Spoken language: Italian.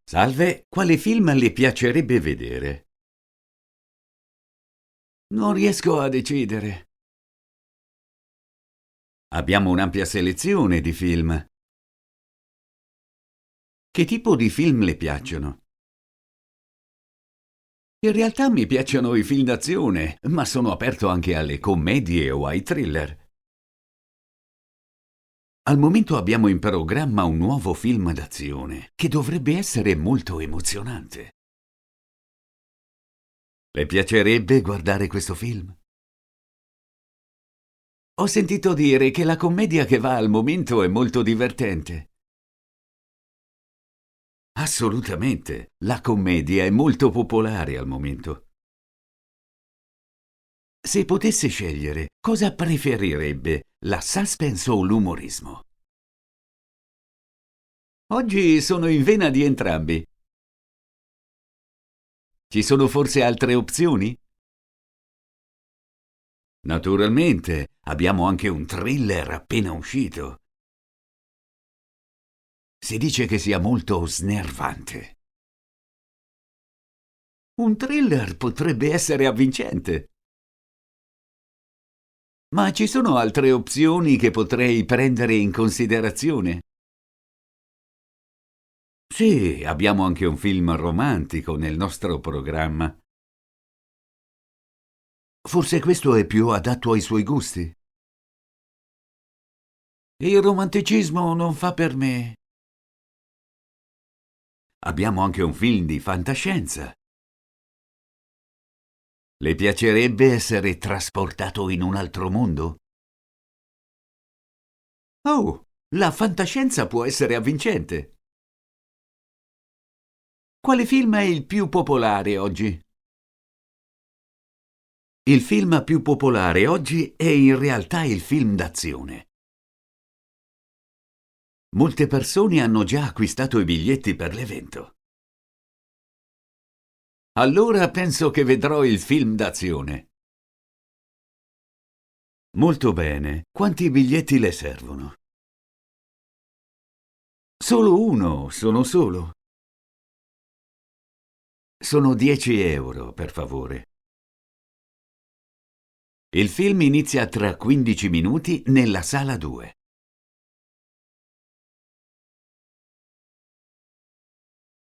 Salve, quale film le piacerebbe vedere? Non riesco a decidere. Abbiamo un'ampia selezione di film. Che tipo di film le piacciono? In realtà mi piacciono i film d'azione, ma sono aperto anche alle commedie o ai thriller. Al momento abbiamo in programma un nuovo film d'azione che dovrebbe essere molto emozionante. Le piacerebbe guardare questo film? Ho sentito dire che la commedia che va al momento è molto divertente. Assolutamente, la commedia è molto popolare al momento. Se potesse scegliere, cosa preferirebbe, la suspense o l'umorismo? Oggi sono in vena di entrambi. Ci sono forse altre opzioni? Naturalmente, abbiamo anche un thriller appena uscito. Si dice che sia molto snervante. Un thriller potrebbe essere avvincente. Ma ci sono altre opzioni che potrei prendere in considerazione? Sì, abbiamo anche un film romantico nel nostro programma. Forse questo è più adatto ai suoi gusti? Il romanticismo non fa per me. Abbiamo anche un film di fantascienza. Le piacerebbe essere trasportato in un altro mondo? Oh, la fantascienza può essere avvincente. Quale film è il più popolare oggi? Il film più popolare oggi è in realtà il film d'azione. Molte persone hanno già acquistato i biglietti per l'evento. Allora penso che vedrò il film d'azione. Molto bene. Quanti biglietti le servono? Solo uno, sono solo. Sono 10 euro, per favore. Il film inizia tra 15 minuti nella sala 2.